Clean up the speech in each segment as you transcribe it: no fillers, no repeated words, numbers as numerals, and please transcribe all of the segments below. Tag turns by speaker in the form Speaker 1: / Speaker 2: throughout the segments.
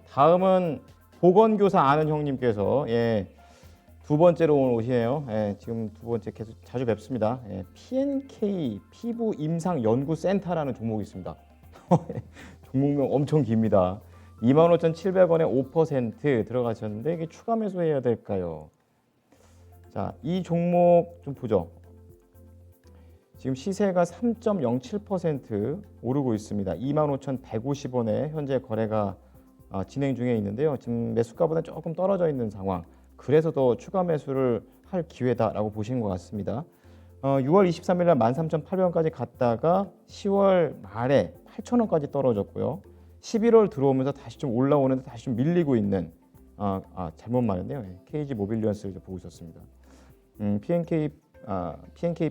Speaker 1: 다음은 보건교사 아는 형님께서 두 번째로 오늘 오시네요. 지금 두 번째 계속 자주 뵙습니다. PNK 피부 임상 연구 센터라는 종목이 있습니다. 종목명 엄청 깁니다. 25,700원에 5% 들어가셨는데 이게 추가 매수해야 될까요? 자, 이 종목 좀 보죠. 지금 시세가 3.07% 오르고 있습니다. 25,150원에 현재 거래가 진행 중에 있는데요. 지금 매수가보다 조금 떨어져 있는 상황. 그래서 더 추가 매수를 할 기회다라고 보시는 것 같습니다. 6월 23일 날 13,800원까지 갔다가 10월 말에 8,000원까지 떨어졌고요. 11월 들어오면서 다시 좀 올라오는데 다시 좀 밀리고 있는 잘못 말했네요. KG 모빌리언스를 보고 있었습니다. PNK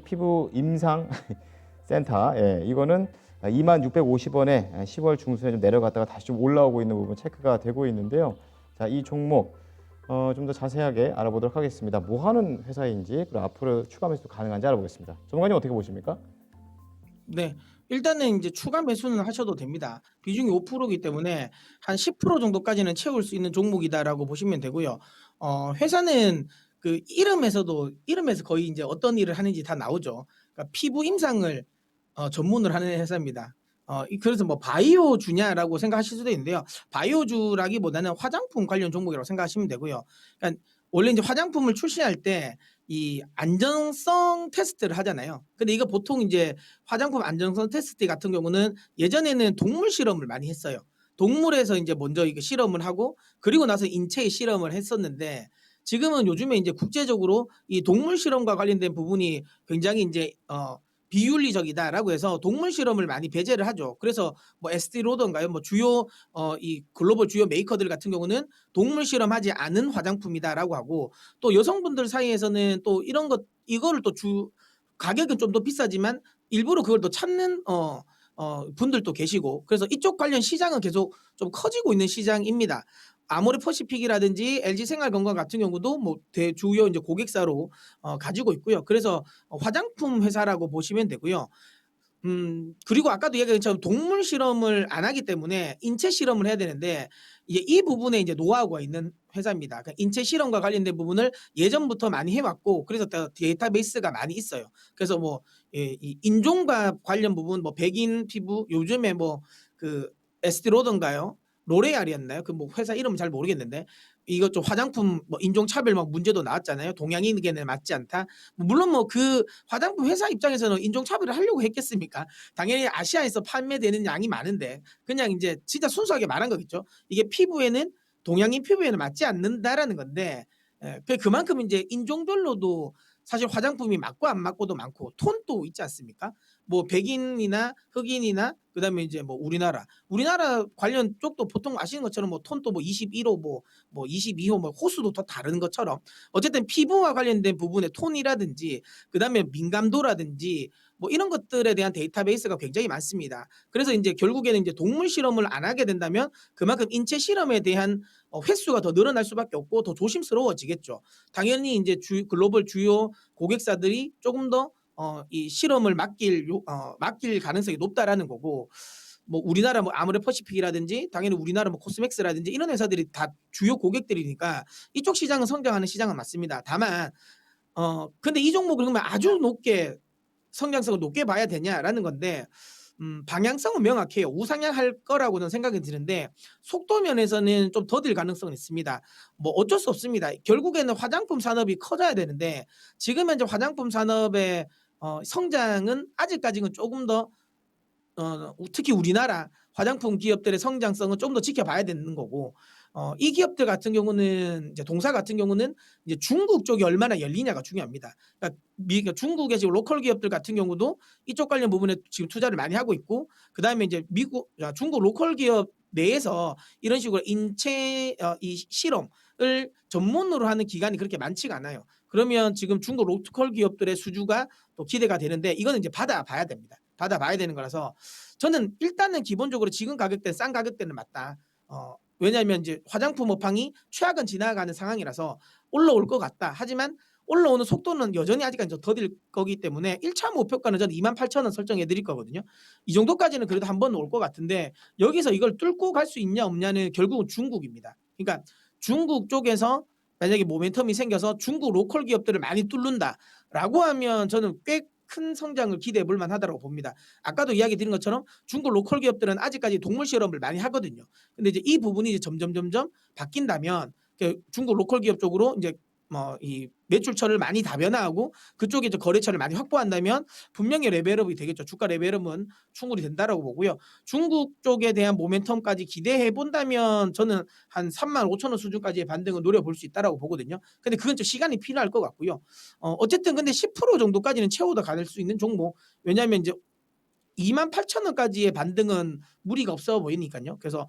Speaker 1: 피부 임상 센터 이거는 2650원에 10월 중순에 좀 내려갔다가 다시 좀 올라오고 있는 부분 체크가 되고 있는데요. 자, 이 종목 좀 더 자세하게 알아보도록 하겠습니다. 뭐 하는 회사인지 그리고 앞으로 추가 매수도 가능한지 알아보겠습니다. 전문가님 어떻게 보십니까?
Speaker 2: 네. 일단은 이제 추가 매수는 하셔도 됩니다. 비중이 5%이기 때문에 한 10% 정도까지는 채울 수 있는 종목이다라고 보시면 되고요. 회사는 그 이름에서 거의 이제 어떤 일을 하는지 다 나오죠. 그러니까 피부 임상을 전문으로 하는 회사입니다. 그래서 뭐 바이오주냐라고 생각하실 수도 있는데요. 바이오주라기보다는 화장품 관련 종목이라고 생각하시면 되고요. 그러니까 원래 이제 화장품을 출시할 때 이 안전성 테스트를 하잖아요. 근데 이거 보통 이제 화장품 안전성 테스트 같은 경우는 예전에는 동물 실험을 많이 했어요. 동물에서 이제 먼저 이거 실험을 하고 그리고 나서 인체에 실험을 했었는데 지금은 요즘에 이제 국제적으로 이 동물 실험과 관련된 부분이 굉장히 이제 비윤리적이다라고 해서 동물 실험을 많이 배제를 하죠. 그래서 뭐 에스티로던가요? 뭐 주요 이 글로벌 주요 메이커들 같은 경우는 동물 실험하지 않은 화장품이다라고 하고 또 여성분들 사이에서는 또 이런 것 이거를 또 가격은 좀 더 비싸지만 일부러 그걸 또 찾는 분들도 계시고 그래서 이쪽 관련 시장은 계속 좀 커지고 있는 시장입니다. 아모레퍼시픽이라든지 LG생활건강 같은 경우도 뭐 대주요 이제 고객사로 가지고 있고요. 그래서 화장품 회사라고 보시면 되고요. 그리고 아까도 얘기한 것처럼 동물 실험을 안 하기 때문에 인체 실험을 해야 되는데 이제 이 부분에 이제 노하우가 있는 회사입니다. 그러니까 인체 실험과 관련된 부분을 예전부터 많이 해왔고 그래서 데이터베이스가 많이 있어요. 그래서 뭐 이 인종과 관련 부분 뭐 백인 피부 요즘에 뭐 그 에스티로던가요? 로레알이었나요? 그 뭐 회사 이름은 잘 모르겠는데 이것 좀 화장품 뭐 인종차별 막 문제도 나왔잖아요. 동양인에게는 맞지 않다. 물론 뭐 그 화장품 회사 입장에서는 인종차별을 하려고 했겠습니까? 당연히 아시아에서 판매되는 양이 많은데 그냥 이제 진짜 순수하게 말한 거겠죠. 이게 피부에는 동양인 피부에는 맞지 않는다라는 건데 그만큼 이제 인종별로도 사실 화장품이 맞고 안 맞고도 많고 톤도 있지 않습니까? 뭐 백인이나 흑인이나 그다음에 이제 뭐 우리나라 관련 쪽도 보통 아시는 것처럼 뭐 톤도 뭐 21호 뭐 22호 뭐 호수도 더 다른 것처럼 어쨌든 피부와 관련된 부분의 톤이라든지 그다음에 민감도라든지 뭐 이런 것들에 대한 데이터베이스가 굉장히 많습니다. 그래서 이제 결국에는 이제 동물 실험을 안 하게 된다면 그만큼 인체 실험에 대한 횟수가 더 늘어날 수밖에 없고 더 조심스러워지겠죠. 당연히 이제 글로벌 주요 고객사들이 조금 더 이 실험을 맡길 가능성이 높다라는 거고 뭐 우리나라 뭐 아모레퍼시픽이라든지 당연히 우리나라 뭐 코스맥스라든지 이런 회사들이 다 주요 고객들이니까 이쪽 시장은 성장하는 시장은 맞습니다. 다만 근데 이 종목을 그러면 아주 높게 성장성을 높게 봐야 되냐라는 건데 방향성은 명확해요. 우상향할 거라고는 생각이 드는데 속도 면에서는 좀 더딜 가능성은 있습니다. 뭐 어쩔 수 없습니다. 결국에는 화장품 산업이 커져야 되는데 지금 현재 화장품 산업의 성장은 아직까지는 조금 더 특히 우리나라 화장품 기업들의 성장성은 좀 더 지켜봐야 되는 거고 이 기업들 같은 경우는 이제 동사 같은 경우는 이제 중국 쪽이 얼마나 열리냐가 중요합니다. 그러니까 중국의 지금 로컬 기업들 같은 경우도 이쪽 관련 부분에 지금 투자를 많이 하고 있고 그다음에 이제 중국 로컬 기업 내에서 이런 식으로 인체 이 실험을 전문으로 하는 기관이 그렇게 많지가 않아요. 그러면 지금 중국 로컬 기업들의 수주가 또 기대가 되는데 이거는 이제 받아봐야 됩니다. 받아봐야 되는 거라서 저는 일단은 기본적으로 지금 가격대 싼 가격대는 맞다. 왜냐하면 이제 화장품 업황이 최악은 지나가는 상황이라서 올라올 것 같다. 하지만 올라오는 속도는 여전히 아직까지 좀 더딜 거기 때문에 1차 목표가는 저는 28,000원 설정해 드릴 거거든요. 이 정도까지는 그래도 한번 올 것 같은데 여기서 이걸 뚫고 갈 수 있냐 없냐는 결국은 중국입니다. 그러니까 중국 쪽에서 만약에 모멘텀이 생겨서 중국 로컬 기업들을 많이 뚫는다라고 하면 저는 꽤 큰 성장을 기대해 볼 만하다고 봅니다. 아까도 이야기 드린 것처럼 중국 로컬 기업들은 아직까지 동물 실험을 많이 하거든요. 근데 이제 이 부분이 이제 점점 바뀐다면 중국 로컬 기업 쪽으로 이제 뭐 이 매출처를 많이 다변화하고 그쪽에 이제 거래처를 많이 확보한다면 분명히 레벨업이 되겠죠. 주가 레벨업은 충분히 된다라고 보고요. 중국 쪽에 대한 모멘텀까지 기대해 본다면 저는 한 35,000원 수준까지의 반등을 노려볼 수 있다라고 보거든요. 근데 그건 좀 시간이 필요할 것 같고요. 어쨌든 근데 10% 정도까지는 채워도 갈 수 있는 종목. 왜냐하면 이제 28,000원까지의 반등은 무리가 없어 보이니까요. 그래서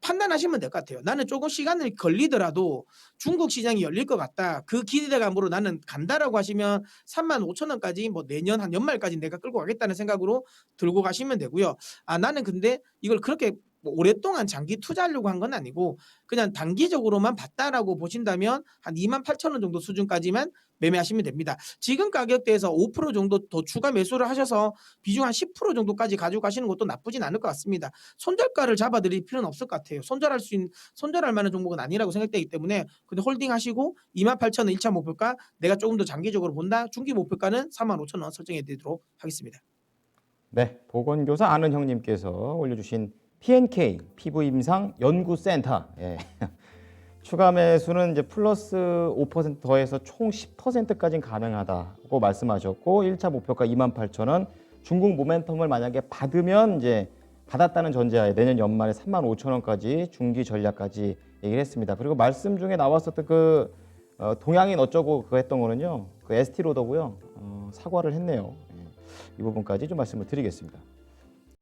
Speaker 2: 판단하시면 될 것 같아요. 나는 조금 시간이 걸리더라도 중국 시장이 열릴 것 같다. 그 기대감으로 나는 간다라고 하시면 35,000원까지 뭐 내년 한 연말까지 내가 끌고 가겠다는 생각으로 들고 가시면 되고요. 나는 근데 이걸 그렇게 뭐 오랫동안 장기 투자하려고 한 건 아니고 그냥 단기적으로만 봤다라고 보신다면 한 28,000원 정도 수준까지만 매매하시면 됩니다. 지금 가격대에서 5% 정도 더 추가 매수를 하셔서 비중 한 10% 정도까지 가지고 가시는 것도 나쁘진 않을 것 같습니다. 손절가를 잡아 드릴 필요는 없을 것 같아요. 손절할 만한 종목은 아니라고 생각되기 때문에 근데 홀딩하시고 28,000원 1차 목표가 내가 조금 더 장기적으로 본다. 중기 목표가는 45,000원 설정해 드리도록 하겠습니다.
Speaker 1: 네, 보건교사 아는 형님께서 올려주신 PNK 피부 임상 연구센터. 예. 추가 매수는 이제 플러스 5% 더해서 총 10%까지는 가능하다고 말씀하셨고 1차 목표가 28,000원. 중국 모멘텀을 만약에 받으면 이제 받았다는 전제하에 내년 연말에 35,000원까지 중기 전략까지 얘기를 했습니다. 그리고 말씀 중에 나왔었던 그 동양인 어쩌고 그거 했던 거는요. 그 ST 로더고요. 사과를 했네요. 이 부분까지 좀 말씀을 드리겠습니다.